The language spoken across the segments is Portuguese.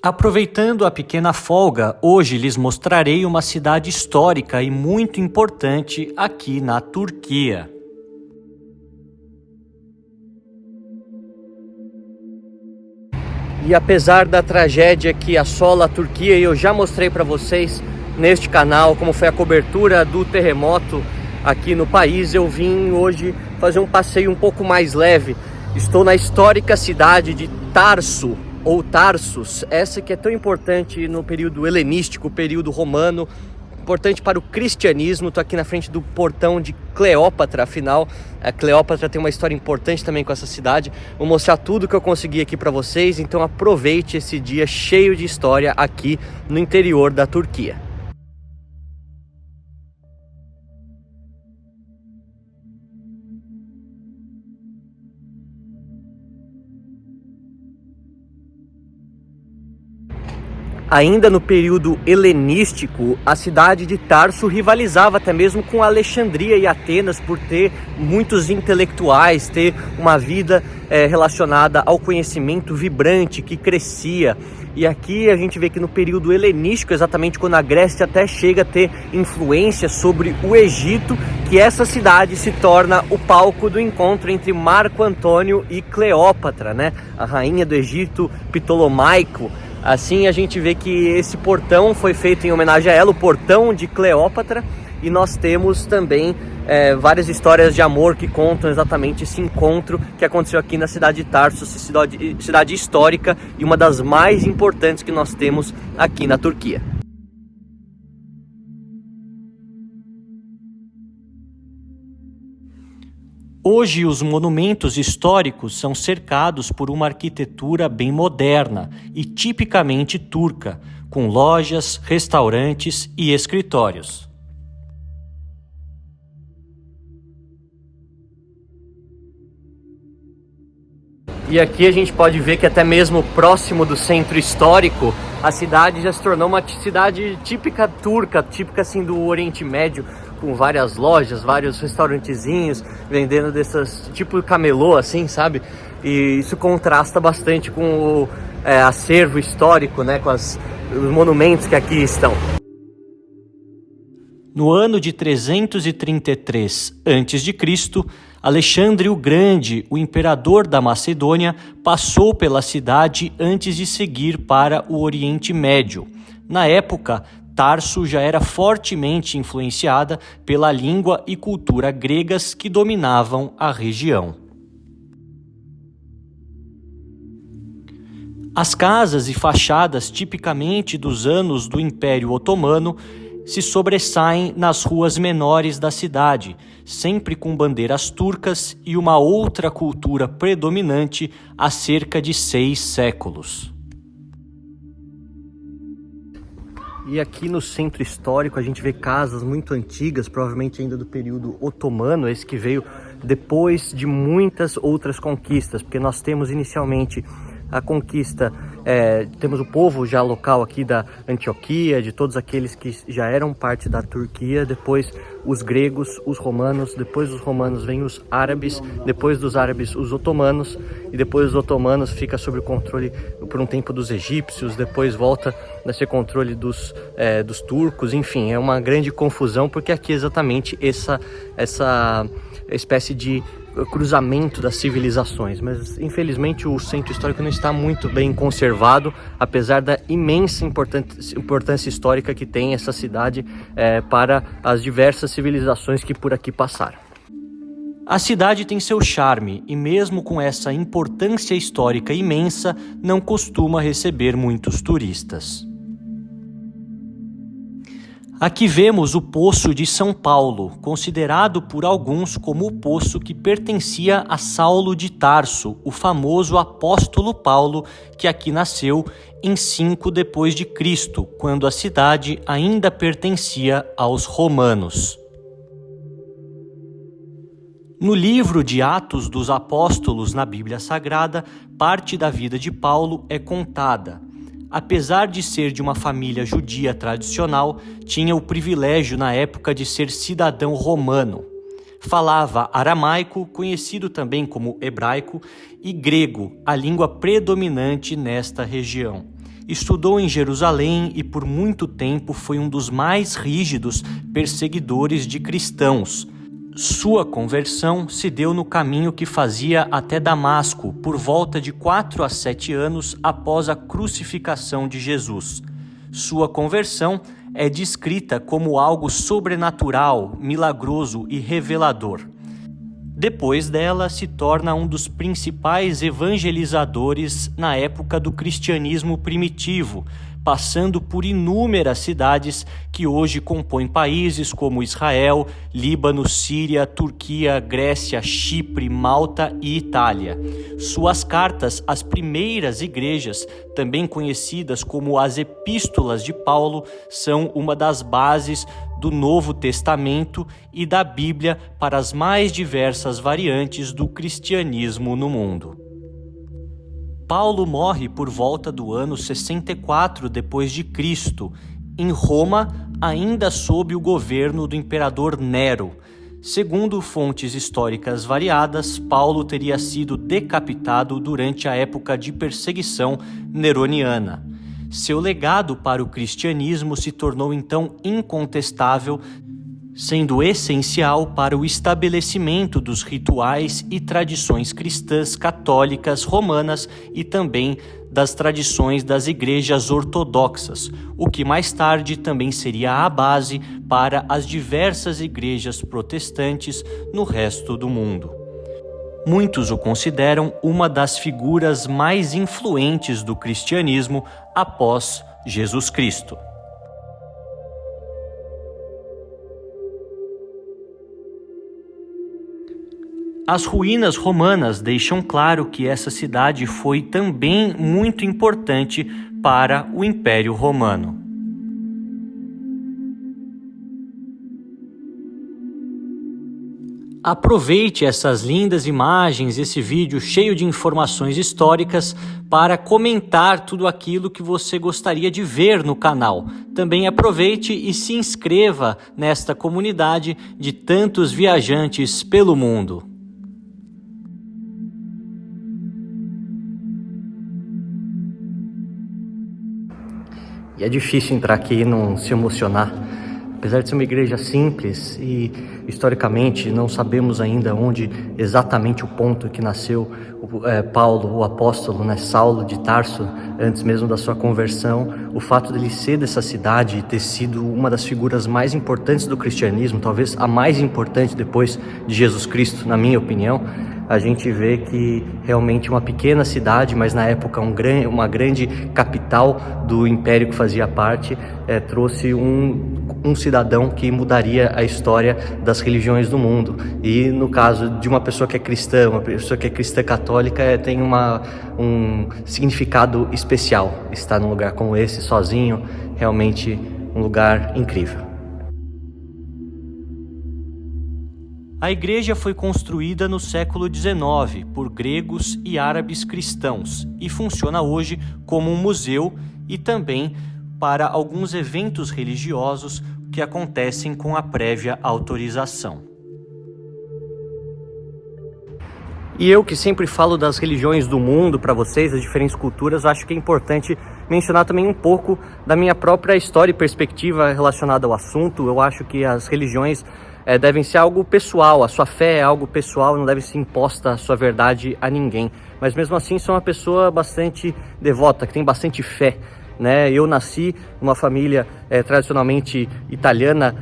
Aproveitando a pequena folga, hoje lhes mostrarei uma cidade histórica e muito importante aqui na Turquia. E apesar da tragédia que assola a Turquia, e eu já mostrei para vocês neste canal como foi a cobertura do terremoto aqui no país, eu vim hoje fazer um passeio um pouco mais leve. Estou na histórica cidade de Tarsu, ou Tarsus, essa que é tão importante no período helenístico, período romano, importante para o cristianismo. Estou aqui na frente do portão de Cleópatra, afinal, a Cleópatra tem uma história importante também com essa cidade. Vou mostrar tudo que eu consegui aqui para vocês, então aproveite esse dia cheio de história aqui no interior da Turquia. Ainda no período helenístico, a cidade de Tarso rivalizava até mesmo com Alexandria e Atenas por ter muitos intelectuais, ter uma vida relacionada ao conhecimento vibrante que crescia. E aqui a gente vê que no período helenístico, exatamente quando a Grécia até chega a ter influência sobre o Egito, que essa cidade se torna o palco do encontro entre Marco Antônio e Cleópatra, né? A rainha do Egito Ptolomaico. Assim a gente vê que esse portão foi feito em homenagem a ela, o portão de Cleópatra, e nós temos também várias histórias de amor que contam exatamente esse encontro que aconteceu aqui na cidade de Tarsus, cidade histórica e uma das mais importantes que nós temos aqui na Turquia. Hoje, os monumentos históricos são cercados por uma arquitetura bem moderna e tipicamente turca, com lojas, restaurantes e escritórios. E aqui a gente pode ver que até mesmo próximo do centro histórico, a cidade já se tornou uma cidade típica turca, típica assim do Oriente Médio, com várias lojas, vários restaurantezinhos, vendendo dessas, tipo camelô assim, sabe? E isso contrasta bastante com o acervo histórico, né? Com os monumentos que aqui estão. No ano de 333 a.C., Alexandre o Grande, o imperador da Macedônia, passou pela cidade antes de seguir para o Oriente Médio. Na época, Tarso já era fortemente influenciada pela língua e cultura gregas que dominavam a região. As casas e fachadas tipicamente dos anos do Império Otomano se sobressaem nas ruas menores da cidade, sempre com bandeiras turcas e uma outra cultura predominante há cerca de 6 séculos. E aqui no centro histórico a gente vê casas muito antigas, provavelmente ainda do período otomano, esse que veio depois de muitas outras conquistas, porque nós temos inicialmente a conquista, temos o povo já local aqui da Antioquia, de todos aqueles que já eram parte da Turquia, depois os gregos, os romanos, depois dos romanos vem os árabes, depois dos árabes os otomanos, e depois os otomanos fica sob o controle por um tempo dos egípcios, depois volta a ser controle dos turcos, enfim, é uma grande confusão, porque aqui é exatamente essa espécie de cruzamento das civilizações, mas infelizmente o centro histórico não está muito bem conservado, apesar da imensa importância histórica que tem essa cidade para as diversas civilizações que por aqui passaram. A cidade tem seu charme e mesmo com essa importância histórica imensa, não costuma receber muitos turistas. Aqui vemos o Poço de São Paulo, considerado por alguns como o poço que pertencia a Saulo de Tarso, o famoso apóstolo Paulo, que aqui nasceu em 5 depois de Cristo, quando a cidade ainda pertencia aos romanos. No livro de Atos dos Apóstolos na Bíblia Sagrada, parte da vida de Paulo é contada. Apesar de ser de uma família judia tradicional, tinha o privilégio na época de ser cidadão romano. Falava aramaico, conhecido também como hebraico, e grego, a língua predominante nesta região. estudou em Jerusalém e por muito tempo foi um dos mais rígidos perseguidores de cristãos. Sua conversão se deu no caminho que fazia até Damasco, por volta de 4 a 7 anos após a crucificação de Jesus. Sua conversão é descrita como algo sobrenatural, milagroso e revelador. Depois dela, se torna um dos principais evangelizadores na época do cristianismo primitivo, passando por inúmeras cidades que hoje compõem países como Israel, Líbano, Síria, Turquia, Grécia, Chipre, Malta e Itália. Suas cartas às primeiras igrejas, também conhecidas como as Epístolas de Paulo, são uma das bases do Novo Testamento e da Bíblia para as mais diversas variantes do cristianismo no mundo. Paulo morre por volta do ano 64 d.C., em Roma, ainda sob o governo do imperador Nero. Segundo fontes históricas variadas, Paulo teria sido decapitado durante a época de perseguição neroniana. Seu legado para o cristianismo se tornou então incontestável, sendo essencial para o estabelecimento dos rituais e tradições cristãs católicas romanas e também das tradições das igrejas ortodoxas, o que mais tarde também seria a base para as diversas igrejas protestantes no resto do mundo. Muitos o consideram uma das figuras mais influentes do cristianismo após Jesus Cristo. As ruínas romanas deixam claro que essa cidade foi também muito importante para o Império Romano. Aproveite essas lindas imagens, esse vídeo cheio de informações históricas para comentar tudo aquilo que você gostaria de ver no canal. Também aproveite e se inscreva nesta comunidade de tantos viajantes pelo mundo. E é difícil entrar aqui e não se emocionar. Apesar de ser uma igreja simples e, historicamente, não sabemos ainda onde exatamente o ponto que nasceu Paulo, o apóstolo, Saulo de Tarso, antes mesmo da sua conversão, o fato dele ser dessa cidade e ter sido uma das figuras mais importantes do cristianismo, talvez a mais importante depois de Jesus Cristo, na minha opinião, a gente vê que realmente uma pequena cidade, mas na época uma grande capital do império que fazia parte, trouxe um cidadão que mudaria a história das religiões do mundo. E no caso de uma pessoa que é cristã, uma pessoa que é cristã católica, tem um significado especial estar num lugar como esse, sozinho, realmente um lugar incrível. A igreja foi construída no século XIX por gregos e árabes cristãos e funciona hoje como um museu e também para alguns eventos religiosos que acontecem com a prévia autorização. E eu que sempre falo das religiões do mundo para vocês, das diferentes culturas, acho que é importante mencionar também um pouco da minha própria história e perspectiva relacionada ao assunto. Eu acho que as religiões devem ser algo pessoal, a sua fé é algo pessoal, não deve ser imposta a sua verdade a ninguém. Mas mesmo assim sou uma pessoa bastante devota, que tem bastante fé, né? Eu nasci numa família tradicionalmente italiana,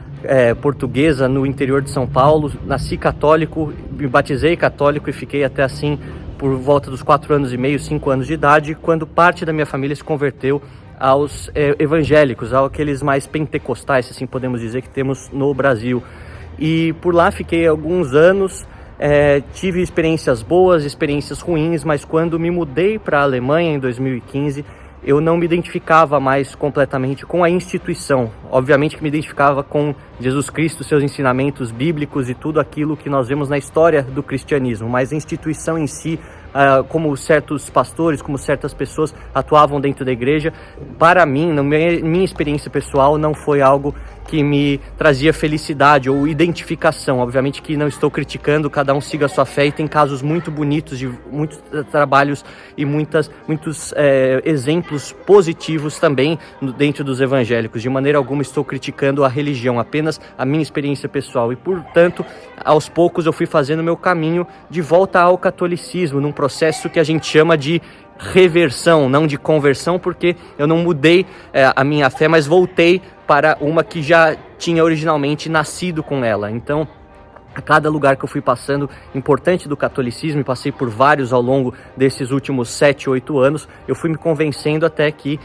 portuguesa, no interior de São Paulo, nasci católico, me batizei católico e fiquei até assim por volta dos 4 anos e meio, 5 anos de idade, quando parte da minha família se converteu aos evangélicos, aqueles mais pentecostais, assim podemos dizer, que temos no Brasil. E por lá fiquei alguns anos, tive experiências boas, experiências ruins, mas quando me mudei para a Alemanha em 2015, eu não me identificava mais completamente com a instituição. Obviamente que me identificava com Jesus Cristo, seus ensinamentos bíblicos e tudo aquilo que nós vemos na história do cristianismo, mas a instituição em si, como certos pastores, como certas pessoas atuavam dentro da igreja, para mim, na minha experiência pessoal, não foi algo que me trazia felicidade ou identificação. Obviamente que não estou criticando, cada um siga a sua fé, e tem casos muito bonitos de muitos trabalhos e muitos exemplos positivos também dentro dos evangélicos. De maneira alguma estou criticando a religião, apenas a minha experiência pessoal, e portanto aos poucos eu fui fazendo meu caminho de volta ao catolicismo, num processo que a gente chama de reversão, não de conversão, porque eu não mudei a minha fé, mas voltei para uma que já tinha originalmente nascido com ela. Então, a cada lugar que eu fui passando, importante do catolicismo, e passei por vários ao longo desses últimos 7, 8 anos, eu fui me convencendo até que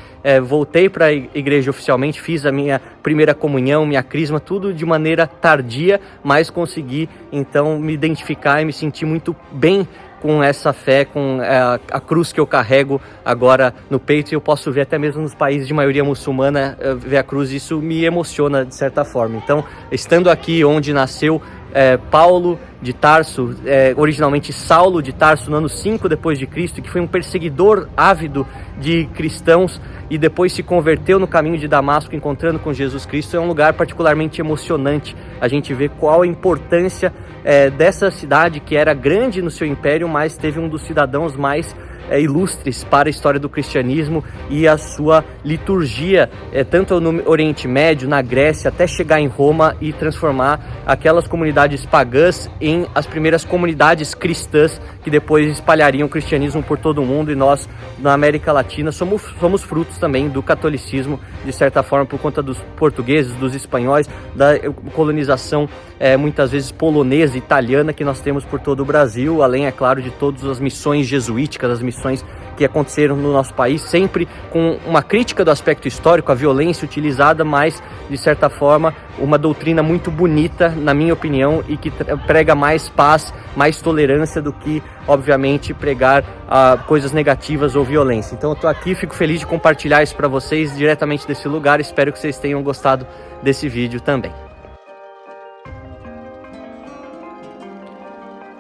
voltei para a igreja oficialmente, fiz a minha primeira comunhão, minha crisma, tudo de maneira tardia, mas consegui então me identificar e me sentir muito bem com essa fé, com a cruz que eu carrego agora no peito, e eu posso ver até mesmo nos países de maioria muçulmana, ver a cruz, isso me emociona de certa forma. Então, estando aqui onde nasceu Paulo de Tarso, originalmente Saulo de Tarso, no ano 5 depois de Cristo, que foi um perseguidor ávido de cristãos e depois se converteu no caminho de Damasco, encontrando com Jesus Cristo, é um lugar particularmente emocionante. A gente vê qual a importância dessa cidade, que era grande no seu império, mas teve um dos cidadãos mais ilustres para a história do cristianismo e a sua liturgia, tanto no Oriente Médio, na Grécia, até chegar em Roma e transformar aquelas comunidades pagãs em as primeiras comunidades cristãs que depois espalhariam o cristianismo por todo o mundo. E nós, na América Latina, somos frutos também do catolicismo, de certa forma, por conta dos portugueses, dos espanhóis, da colonização muitas vezes polonesa, italiana, que nós temos por todo o Brasil, além, é claro, de todas as missões jesuíticas, as missões que aconteceram no nosso país, sempre com uma crítica do aspecto histórico, a violência utilizada, mas, de certa forma, uma doutrina muito bonita, na minha opinião, e que prega mais paz, mais tolerância do que, obviamente, pregar coisas negativas ou violência. Então eu estou aqui, fico feliz de compartilhar isso para vocês diretamente desse lugar, espero que vocês tenham gostado desse vídeo também.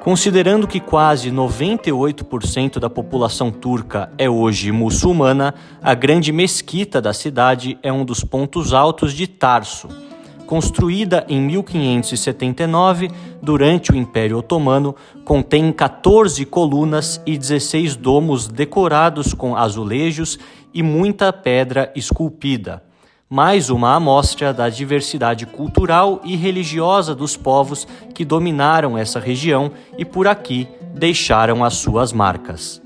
Considerando que quase 98% da população turca é hoje muçulmana, a grande mesquita da cidade é um dos pontos altos de Tarso. Construída em 1579, durante o Império Otomano, contém 14 colunas e 16 domos decorados com azulejos e muita pedra esculpida. Mais uma amostra da diversidade cultural e religiosa dos povos que dominaram essa região e por aqui deixaram as suas marcas.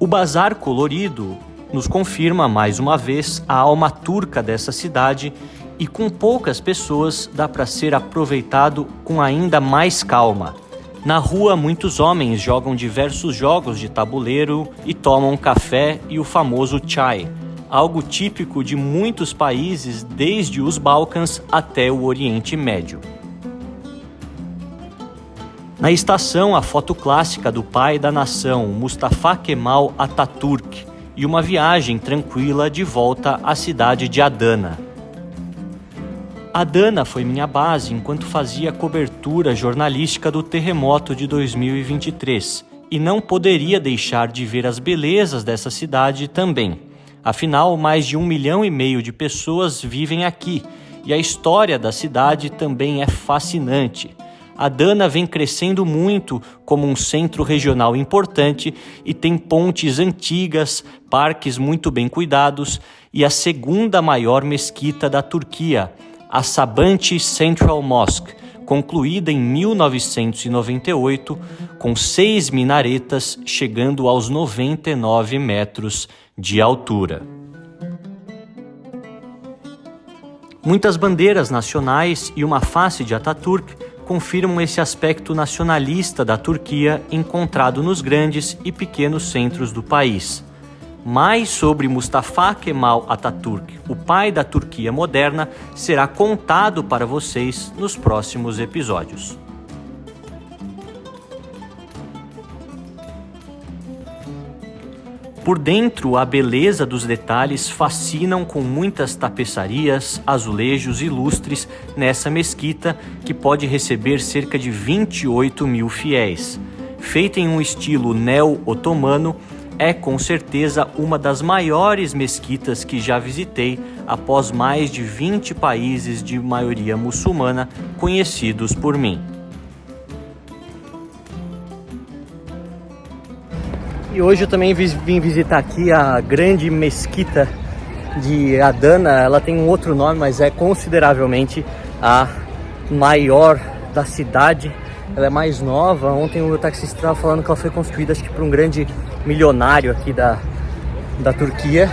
O bazar colorido nos confirma mais uma vez a alma turca dessa cidade, e com poucas pessoas dá para ser aproveitado com ainda mais calma. Na rua, muitos homens jogam diversos jogos de tabuleiro e tomam café e o famoso chai, algo típico de muitos países desde os Balcãs até o Oriente Médio. Na estação, a foto clássica do pai da nação, Mustafa Kemal Atatürk, e uma viagem tranquila de volta à cidade de Adana. Adana foi minha base enquanto fazia cobertura jornalística do terremoto de 2023, e não poderia deixar de ver as belezas dessa cidade também. Afinal, mais de 1,5 milhão de pessoas vivem aqui, e a história da cidade também é fascinante. Adana vem crescendo muito como um centro regional importante e tem pontes antigas, parques muito bem cuidados e a segunda maior mesquita da Turquia, a Sabancı Central Mosque, concluída em 1998, com 6 minaretas chegando aos 99 metros de altura. Muitas bandeiras nacionais e uma face de Atatürk confirmam esse aspecto nacionalista da Turquia encontrado nos grandes e pequenos centros do país. Mais sobre Mustafa Kemal Atatürk, o pai da Turquia moderna, será contado para vocês nos próximos episódios. Por dentro, a beleza dos detalhes fascinam com muitas tapeçarias, azulejos e lustres nessa mesquita que pode receber cerca de 28 mil fiéis. Feita em um estilo neo-otomano, é com certeza uma das maiores mesquitas que já visitei após mais de 20 países de maioria muçulmana conhecidos por mim. E hoje eu também vim visitar aqui a grande mesquita de Adana. Ela tem um outro nome, mas é consideravelmente a maior da cidade. Ela é mais nova. Ontem o taxista estava falando que ela foi construída, acho que por um grande milionário aqui da Turquia.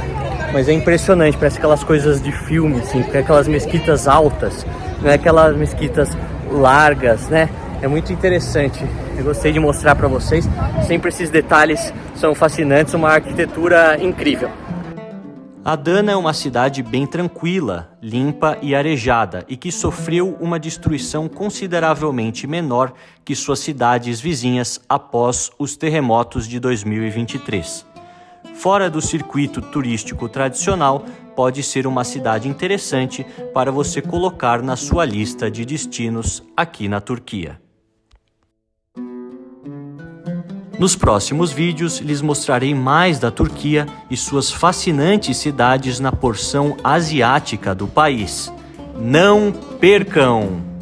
Mas é impressionante, parece aquelas coisas de filme, assim, porque é aquelas mesquitas altas, não é aquelas mesquitas largas, né? É muito interessante. Eu gostei de mostrar para vocês. Sempre esses detalhes são fascinantes, uma arquitetura incrível. Adana é uma cidade bem tranquila, limpa e arejada e que sofreu uma destruição consideravelmente menor que suas cidades vizinhas após os terremotos de 2023. Fora do circuito turístico tradicional, pode ser uma cidade interessante para você colocar na sua lista de destinos aqui na Turquia. Nos próximos vídeos, lhes mostrarei mais da Turquia e suas fascinantes cidades na porção asiática do país. Não percam!